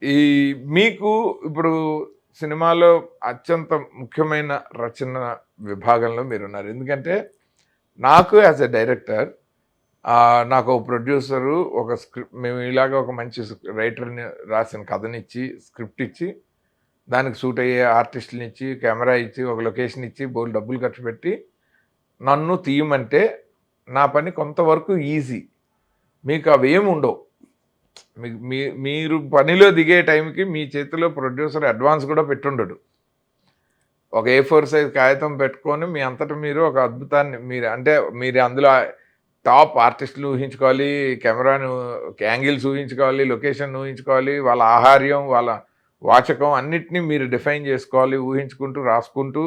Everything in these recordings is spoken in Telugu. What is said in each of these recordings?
ఈ మీకు ఇప్పుడు సినిమాలో అత్యంత ముఖ్యమైన రచన విభాగంలో మీరున్నారు. ఎందుకంటే నాకు యాజ్ ఎ డైరెక్టర్ నాకు ఒక ప్రొడ్యూసరు ఒక మేము ఇలాగ ఒక మంచి రైటర్‌ని రాసిన కథనిచ్చి, స్క్రిప్ట్ ఇచ్చి, దానికి సూట్ అయ్యే ఆర్టిస్ట్‌లనిచ్చి, కెమెరా ఇచ్చి, ఒక లొకేషన్ ఇచ్చి, బోలెడు డబ్బులు ఖర్చు పెట్టి నన్ను తీయమంటే నా పని కొంతవరకు ఈజీ. మీకు అవేమి ఉండవు. మీరు పనిలో దిగే టైంకి మీ చేతిలో ప్రొడ్యూసర్ అడ్వాన్స్ కూడా పెట్టుండడు. ఒక A4 సైజ్ కాగితం పెట్టుకొని మీ అంతట మీరు ఒక అద్భుతాన్ని మీరు అందులో టాప్ ఆర్టిస్టులు ఊహించుకోవాలి, కెమెరాను యాంగిల్స్ ఊహించుకోవాలి, లొకేషన్ ఊహించుకోవాలి, వాళ్ళ ఆహార్యం, వాళ్ళ వాచకం అన్నిటినీ మీరు డిఫైన్ చేసుకోవాలి, ఊహించుకుంటూ, రాసుకుంటూ.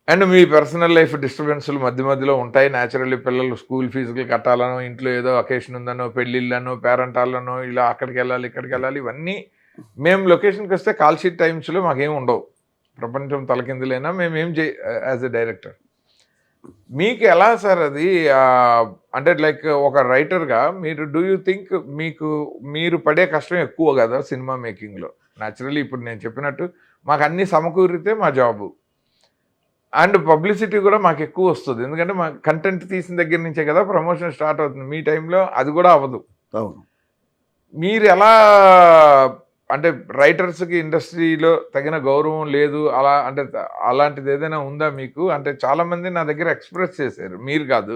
అండ్ మీ పర్సనల్ లైఫ్ డిస్టర్బెన్స్‌లు మధ్య మధ్యలో ఉంటాయి. న్యాచురల్లీ పిల్లలు స్కూల్ ఫీజులు కట్టాలనో, ఇంట్లో ఏదో అకేషన్ ఉందనో, పెళ్ళిళ్ళనో, పేరంటాలనో, ఇలా అక్కడికెళ్ళాలి, ఇక్కడికెళ్ళాలి, ఇవన్నీ మేము లొకేషన్‌కి వస్తే కాల్ షీట్ టైమ్స్‌లో మాకేమి ఉండవు. ప్రపంచం తలకిందులైనా మేమేం యాజ్ ఎ డైరెక్టర్. మీకు ఎలా సార్ అది అంటే లైక్ ఒక రైటర్‌గా డూ యూ థింక్ మీరు పడే కష్టం ఎక్కువ కదా సినిమా మేకింగ్‌లో? న్యాచురల్లీ ఇప్పుడు నేను చెప్పినట్టు మాకు అన్నీ సమకూరితే మా జాబు. అండ్ పబ్లిసిటీ కూడా మాకు ఎక్కువ వస్తుంది. ఎందుకంటే మా కంటెంట్ తీసిన దగ్గర నుంచే కదా ప్రమోషన్ స్టార్ట్ అవుతుంది. మీ టైంలో అది కూడా అవ్వదు. అవును. మీరు ఎలా అంటే రైటర్స్‌కి ఇండస్ట్రీలో తగిన గౌరవం లేదు అలా అంటే అలాంటిది ఏదైనా ఉందా మీకు? అంటే చాలామంది నా దగ్గర ఎక్స్‌ప్రెస్ చేశారు. మీరు కాదు.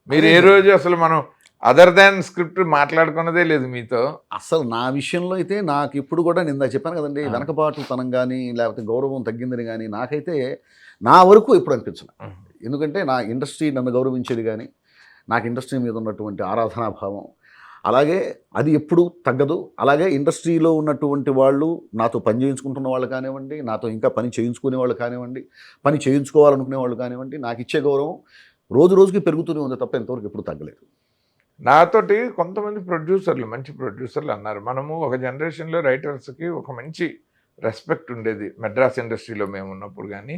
మీరు ఏ రోజు అసలు మనం అదర్ దాన్ స్క్రిప్ట్ మాట్లాడుకున్నదే లేదు మీతో. అసలు నా విషయంలో అయితే నాకిప్పుడు కూడా నేను ఇందాక చెప్పాను కదండీ, వెనకబాటుతనం గానీ, లేకపోతే గౌరవం తగ్గిందని గానీ, నాకైతే నా వరకు ఎప్పుడు అనిపించలే. ఎందుకంటే నా ఇండస్ట్రీ నన్ను గౌరవించేది గానీ, నాకు ఇండస్ట్రీ మీద ఉన్నటువంటి ఆరాధనాభావం, అలాగే అది ఎప్పుడూ తగ్గదు. అలాగే ఇండస్ట్రీలో ఉన్నటువంటి వాళ్ళు, నాతో పని చేయించుకుంటున్న వాళ్ళు కానివ్వండి, నాతో ఇంకా పని చేయించుకునే వాళ్ళు కానివ్వండి, పని చేయించుకోవాలనుకునే వాళ్ళు కానివ్వండి, నాకిచ్చే గౌరవం రోజు రోజుకి పెరుగుతూనే ఉంది తప్ప ఇంతవరకు ఎప్పుడు తగ్గలేదు. నాతోటి కొంతమంది ప్రొడ్యూసర్లు, మంచి ప్రొడ్యూసర్లు అన్నారు. మనము ఒక జనరేషన్‌లో రైటర్స్‌కి ఒక మంచి రెస్పెక్ట్ ఉండేది. మెడ్రాస్ ఇండస్ట్రీలో మేమున్నప్పుడు గానీ,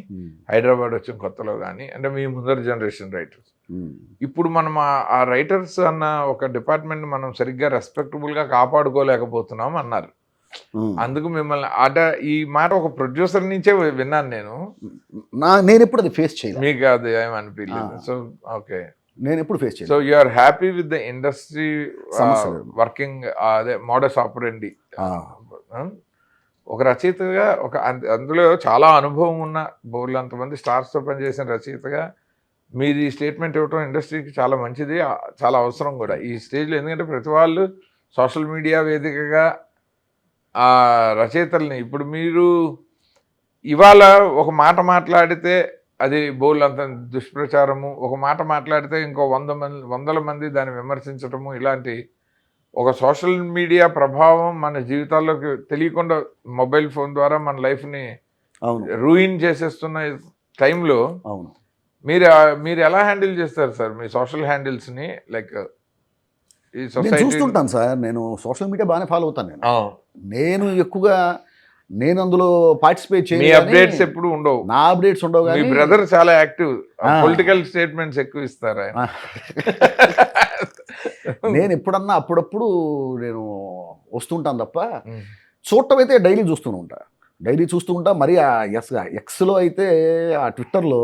హైదరాబాద్ వచ్చిన కొత్తలో గానీ, అంటే మీ ముందర జనరేషన్ రైటర్స్. ఇప్పుడు మనం ఆ రైటర్స్ అన్న ఒక డిపార్ట్మెంట్‌ని మనం సరిగ్గా రెస్పెక్టబుల్‌గా కాపాడుకోలేకపోతున్నాం అన్నారు. అందుకు మిమ్మల్ని అంటే ఈ మాట ఒక ప్రొడ్యూసర్ నుంచే విన్నాను నేను. నేనెప్పుడు అది ఫేస్ చేయలేదు. మీకు అది ఏమి అనిపియలేదు. So okay. నేనెప్పుడు ఫేస్ చేయలేదు. So you are happy with the industry working అదే మోడస్ ఆపరెండి. ఒక రచయితగా అందులో చాలా అనుభవం ఉన్న బోర్లంతమంది స్టార్స్తో పనిచేసిన రచయితగా మీరు ఈ స్టేట్మెంట్ ఇవ్వటం ఇండస్ట్రీకి చాలా మంచిది, చాలా అవసరం కూడా ఈ స్టేజ్లో. ఎందుకంటే ప్రతి వాళ్ళు సోషల్ మీడియా వేదికగా రచయితల్ని ఇప్పుడు మీరు ఇవాళ ఒక మాట మాట్లాడితే అది బోర్లంత దుష్ప్రచారము, ఒక మాట మాట్లాడితే ఇంకో వందల మంది దాన్ని విమర్శించటము, ఇలాంటి ఒక సోషల్ మీడియా ప్రభావం మన జీవితాల్లోకి తెలియకుండా మొబైల్ ఫోన్ ద్వారా మన లైఫ్ని రూయిన్ చేసేస్తున్న టైంలో మీరు ఎలా హ్యాండిల్ చేస్తారు సార్ మీ సోషల్ హ్యాండిల్స్ని? లైక్ ఈ సొసైటీ చూస్తుంటాను సార్, నేను సోషల్ మీడియా బాగానే ఫాలో అవుతాను. నేను ఎక్కువగా అందులో పార్టిసిపేట్ చేయను. మీ అప్డేట్స్ ఎప్పుడు ఉండవు. నా అప్డేట్స్ ఉండవు. మీ బ్రదర్ చాలా యాక్టివ్, పొలిటికల్ స్టేట్మెంట్స్ ఎక్కువ ఇస్తారు ఆయన. నేను ఎప్పుడన్నా అప్పుడప్పుడు నేను వస్తుంటాను తప్ప చూడటం అయితే డైలీ చూస్తూ ఉంటా. మరి ఆ ఎక్స్లో అయితే ఆ ట్విట్టర్లో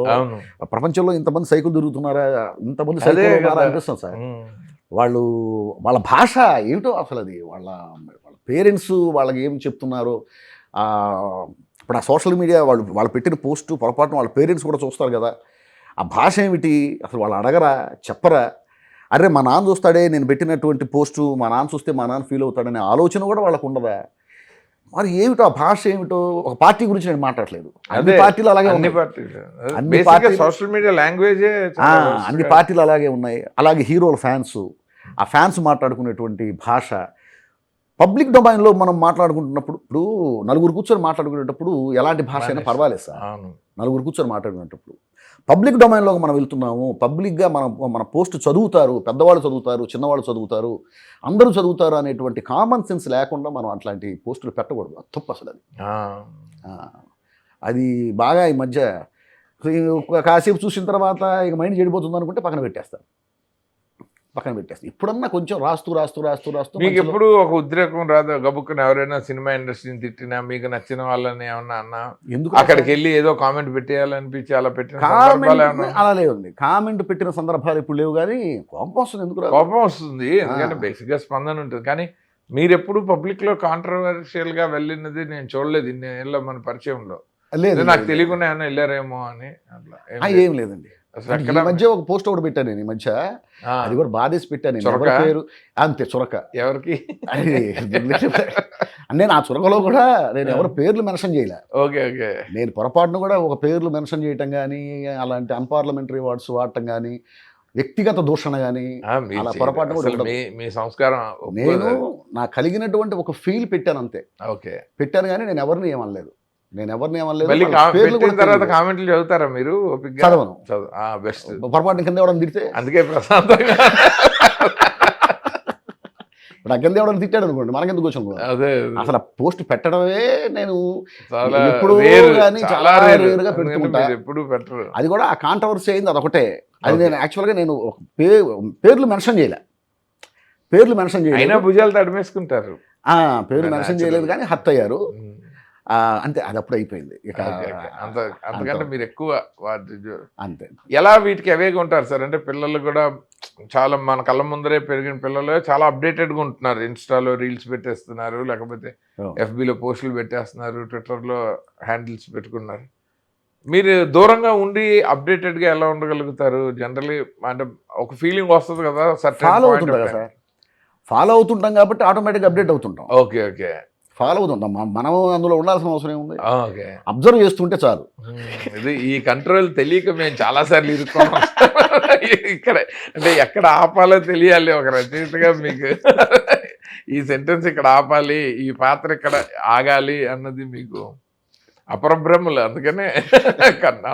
ప్రపంచంలో ఇంతమంది సైకిల్ తిరుగుతున్నారా, ఇంతమంది సైకిల్ అనిపిస్తుంది సార్. వాళ్ళ భాష ఏమిటో అసలు, అది వాళ్ళ పేరెంట్స్ వాళ్ళకి ఏం చెప్తున్నారో. ఇప్పుడు ఆ సోషల్ మీడియా వాళ్ళు పెట్టిన పోస్టు పొరపాటున వాళ్ళ పేరెంట్స్ కూడా చూస్తారు కదా, ఆ భాష ఏమిటి అసలు, వాళ్ళు అడగరా, చెప్పరా? అరే మా నాన్న చూస్తాడే నేను పెట్టినటువంటి పోస్టు, మా నాన్న చూస్తే మా నాన్న ఫీల్ అవుతాడనే ఆలోచన కూడా వాళ్ళకు ఉండదా? మరి ఏమిటో ఆ భాష ఏమిటో. ఒక పార్టీ గురించి నేను మాట్లాడలేదు, అన్ని పార్టీలు అలాగే ఉన్నాయి. సోషల్ మీడియా లాంగ్వేజే అన్ని పార్టీలు అలాగే ఉన్నాయి. అలాగే హీరోల ఫ్యాన్స్, ఆ ఫ్యాన్స్ మాట్లాడుకునేటువంటి భాష పబ్లిక్ డొమైన్లో మనం మాట్లాడుకుంటున్నప్పుడు, ఇప్పుడు నలుగురు కూర్చొని మాట్లాడుకునేటప్పుడు ఎలాంటి భాష అయినా పర్వాలేదు సార్. నలుగురు కూర్చొని మాట్లాడుకునేటప్పుడు పబ్లిక్ డొమైన్లోకి మనం వెళ్తున్నాము. పబ్లిక్గా మన పోస్ట్ చదువుతారు, పెద్దవాళ్ళు చదువుతారు, చిన్నవాళ్ళు చదువుతారు, అందరూ చదువుతారు అనేటువంటి కామన్ సెన్స్ లేకుండా మనం అట్లాంటి పోస్టులు పెట్టకూడదు. అది తప్పు అసలు. అది బాగా ఈ మధ్య కాసేపు చూసిన తర్వాత ఇక మైండ్ చెడిపోతుంది అనుకుంటే పక్కన పెట్టేస్తారు. పక్కన పెట్టేస్తాను. ఇప్పుడన్నా కొంచెం రాస్తూ మీకు మధ్యలో ఎప్పుడు ఒక ఉద్రేకం రాదు? గబుక్కుని ఎవరైనా సినిమా ఇండస్ట్రీని తిట్టినా, మీకు నచ్చిన వాళ్ళని ఏమన్నా అన్నా, ఎందుకు అక్కడికి వెళ్ళి ఏదో కామెంట్ పెట్టేయాలనిపించి అలా పెట్టిన సందర్భాలు కామెంట్ ఏమన్నా ఉన్నాయా? అలా లేదండి. కామెంట్ పెట్టిన సందర్భాలు ఇప్పుడు లేవు, కానీ కోపం వస్తుంది. ఎందుకు రాదు? కోపం వస్తుంది, ఎందుకంటే బేసిక్ గా స్పందన ఉంటుంది. కానీ మీరు ఎప్పుడు పబ్లిక్ లో కాంట్రవర్షియల్ గా వెళ్ళినది నేను చూడలేదు ఇన్నేళ్ళ మన పరిచయంలో. లేదు, నాకు తెలియకుండా ఏమైనా వెళ్ళారేమో అని అట్లా ఏం లేదు. ఏం లేదండి. అసలు ఈ ఎక్కడ మధ్య ఒక పోస్ట్ ఒకటి పెట్టాను నేను ఈ మధ్య, ఆ, అది కూడా బాధేసి పెట్టాను నేను. చొరక? ఎవరి పేరు అంతే, చొరక. ఎవరికి? అది నేను ఆ చొరకలో కూడా నేను ఎవరి పేర్లు మెన్షన్ చేయలే. Okay okay. నేను పొరపాటును కూడా ఒక పేర్లు మెన్షన్ చేయటం కానీ, అలాంటి అన్పార్లమెంటరీ వర్డ్స్ వాడటం కానీ, వ్యక్తిగత దూషణ కానీ మీరు అలా చేయలేదు. పొరపాటున కూడా అసలు ఉండదు. మీ సంస్కారం నేను ఒప్పుకోదు. నాకు కలిగినటువంటి ఒక ఫీల్ పెట్టాను అంతే. ఓకే. పెట్టాను కానీ నేను ఎవరిని ఏమనలేదు. మళ్ళీ వాళ్ళ పేర్లు పెట్టిన కూడా తర్వాత తెలియదు. కామెంట్లు చదువుతారా మీరు? ఓపికగా చదవను. బెస్ట్. పొరపాటున కింద ఎవడని తిడితే, అందుకే ప్రశాంతంగా ఇప్పుడు ఆ కింద ఎవడని తిట్టాడు అనుకోండి, మనకెందుకు వచ్చాం? అదే అసలు పోస్ట్ పెట్టడమే నేను చాలా ఎప్పుడూ rare, కానీ చాలా చాలా rare. rare గా ఎందుకంటే పెడుతుంటా. మీరు ఎప్పుడు పెట్టరు. అది కూడా ఆ కాంట్రవర్సీ అయింది అదొకటే. అది Okay. నేను యాక్చువల్గా నేను ఒక పేర్లు మెన్షన్ చేయలే. పేర్లు మెన్షన్ అయినా చేయలేదు. భుజాలు తడిమేసుకుంటారు. పేర్లు Yeah, మెన్షన్ natural. చేయలేదు కానీ హర్ట్ అయ్యారు. ఉమ్. అంతే, అది అప్పుడు అయిపోయింది ఇక. Okay, okay. అంతకంటే అంత- మీరు ఎక్కువ వాటి అంతే. ఎలా వీటికి అవేగా ఉంటారు సార్? అంటే పిల్లలు కూడా చాలా మన కళ్ళ ముందరే పెరిగిన పిల్లలు చాలా అప్డేటెడ్గా ఉంటున్నారు. ఇన్స్టాలో రీల్స్ పెట్టేస్తున్నారు, లేకపోతే Oh. ఎఫ్బీలో పోస్టులు పెట్టేస్తున్నారు, ట్విట్టర్లో హ్యాండిల్స్ పెట్టుకున్నారు. మీరు దూరంగా ఉండి అప్డేటెడ్గా ఎలా ఉండగలుగుతారు? జనరలీ అంటే ఒక ఫీలింగ్ వస్తుంది కదా, ఫాలో అవుతుంటా కదా సార్. ఫాలో అవుతుంటాం కాబట్టి ఆటోమేటిక్గా అప్డేట్ అవుతుంటాం. ఓకే ఓకే ఫాలో అవుతుంటాం. మనం అందులో ఉండాల్సిన అవసరం ఏముంది? ఓకే. అబ్జర్వ్ చేస్తుంటే చాలు. ఇది ఈ కంట్రోల్ తెలియక మేము చాలా సార్లు ఇరుక్కున్నాం ఇక్కడ. అంటే ఎక్కడ ఆపాలో తెలియాలి ఒక రచయితగా మీకు. ఈ సెంటెన్స్ ఇక్కడ ఆపాలి, ఈ పాత్ర ఇక్కడ ఆగాలి అన్నది మీకు అపరబ్రహ్మలు. అందుకనే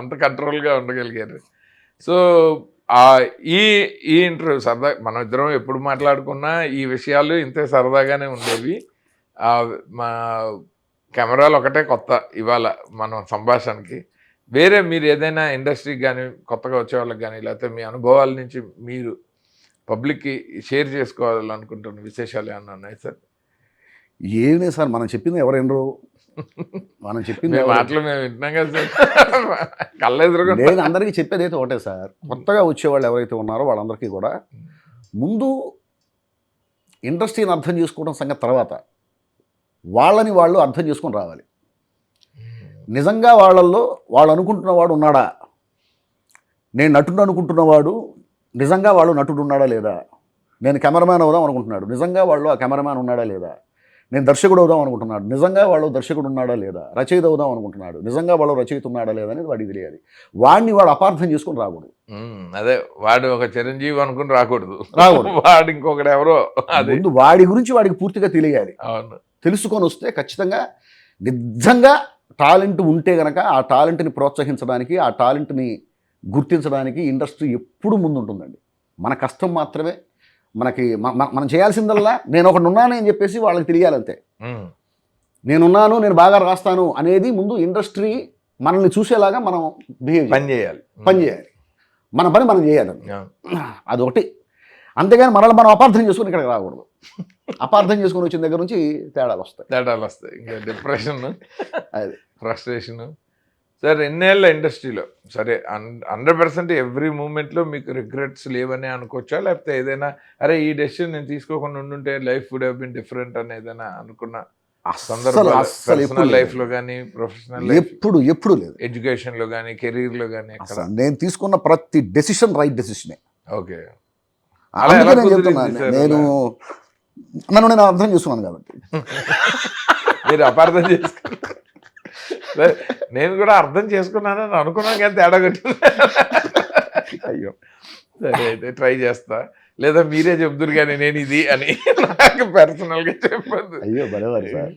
అంత కంట్రోల్గా ఉండగలిగారు. సో ఈ ఈ ఇంటర్వ్యూ సరదా, మనం ఇద్దరం ఎప్పుడు మాట్లాడుకున్నా ఈ విషయాలు ఇంతే సరదాగానే ఉండేవి. మా కెమెరాలు ఒకటే కొత్త ఇవాళ మన సంభాషణకి. వేరే మీరు ఏదైనా ఇండస్ట్రీకి కానీ, కొత్తగా వచ్చే వాళ్ళకి కానీ, లేకపోతే మీ అనుభవాల నుంచి మీరు పబ్లిక్కి షేర్ చేసుకోవాలనుకుంటున్న విశేషాలు ఏమన్నా ఉన్నాయి సార్? ఏమే సార్, మనం చెప్పింది ఎవరెనరు? మనం చెప్పింది మేము ఎవరు? మాటలు మేము వింటున్నాం కదా సార్, కళ్ళెదురుగా. నేను అందరికీ చెప్పేది అయితే ఒకటే సార్, కొత్తగా వచ్చేవాళ్ళు ఎవరైతే ఉన్నారో వాళ్ళందరికీ కూడా ముందు ఇండస్ట్రీని అర్థం చేసుకోవడం సంగతి తర్వాత, వాళ్ళని వాళ్ళు అర్థం చేసుకొని రావాలి. నిజంగా వాళ్ళల్లో వాళ్ళు అనుకుంటున్నవాడు ఉన్నాడా? నేను నటుడు అనుకుంటున్నవాడు నిజంగా వాళ్ళు నటుడు ఉన్నాడా లేదా? నేను కెమెరామ్యాన్ అవుదాం అనుకుంటున్నాడు, నిజంగా వాళ్ళు ఆ కెమెరామ్యాన్ ఉన్నాడా లేదా? నేను దర్శకుడు అవుదాం అనుకుంటున్నాడు, నిజంగా వాళ్ళు దర్శకుడు ఉన్నాడా లేదా? రచయిత అవుదాం అనుకుంటున్నాడు, నిజంగా వాళ్ళు రచయిత ఉన్నాడా లేదా అనేది వాడికి తెలియాలి. వాడిని వాడు అపార్థం చేసుకొని రాకూడదు. అదే, వాడు ఒక చిరంజీవి అనుకుని రాకూడదు. రాకూడదు. వాడు ఇంకొకటి ఎవరో. అది ముందు వాడి గురించి వాడికి పూర్తిగా తెలియాలి. అవును. తెలుసుకొని వస్తే ఖచ్చితంగా నిజంగా టాలెంట్ ఉంటే గనక ఆ టాలెంట్ని ప్రోత్సహించడానికి, ఆ టాలెంట్ని గుర్తించడానికి ఇండస్ట్రీ ఎప్పుడు ముందుంటుందండి. మన కష్టం మాత్రమే మనకి, మనం చేయాల్సిందల్లా నేను ఒకటి ఉన్నాను అని చెప్పేసి వాళ్ళకి తెలియాలంతే. నేనున్నాను, నేను బాగా రాస్తాను అనేది ముందు ఇండస్ట్రీ మనల్ని చూసేలాగా మనం బిహేవ్ పని చేయాలి. మన పని మనం చేయాలి. Yeah. అదొకటి. అంతేగాని మనల్ని మనం అపార్థం చేసుకుని ఇక్కడికి రాకూడదు. అపార్థం చేసుకుని వచ్చిన దగ్గర నుంచి తేడాలు వస్తాయి. ఇంకా డిప్రెషన్, అది ఫ్రస్ట్రేషన్. సార్ ఎన్నేళ్ళ ఇండస్ట్రీలో సరే 100% ఎవ్రీ మూమెంట్లో మీకు రిగ్రెట్స్ లేవని అనుకోవచ్చా? లేకపోతే ఏదైనా అరే ఈ డెసిషన్ నేను తీసుకోకుండా ఉండుంటే life would have been different అని ఏదైనా అనుకున్న సందర్భాలు పర్సనల్ లైఫ్లో కానీ, ప్రొఫెషనల్ లైఫ్, ఎప్పుడు లేదు. ఎడ్యుకేషన్లో కానీ, కెరీర్లో కానీ ఎక్కడ? నేను తీసుకున్న ప్రతి డెసిషన్ రైట్ డెసిషనే. ఓకే. అందుకే నేను చెప్తున్నాను, నేను అర్థం చేసుకున్నాను కాబట్టి. మీరు అపార్థం చేసుకున్నారు. నేను కూడా అర్థం చేసుకున్నానని అనుకున్నాను కానీ తేడా కొట్టింది. అయ్యో, సరే అయితే ట్రై చేస్తా, లేదా మీరే చెప్తురు కానీ నేను ఇది అని నాకు పర్సనల్గా చెప్పదు. అయ్యో బలేవారు సార్.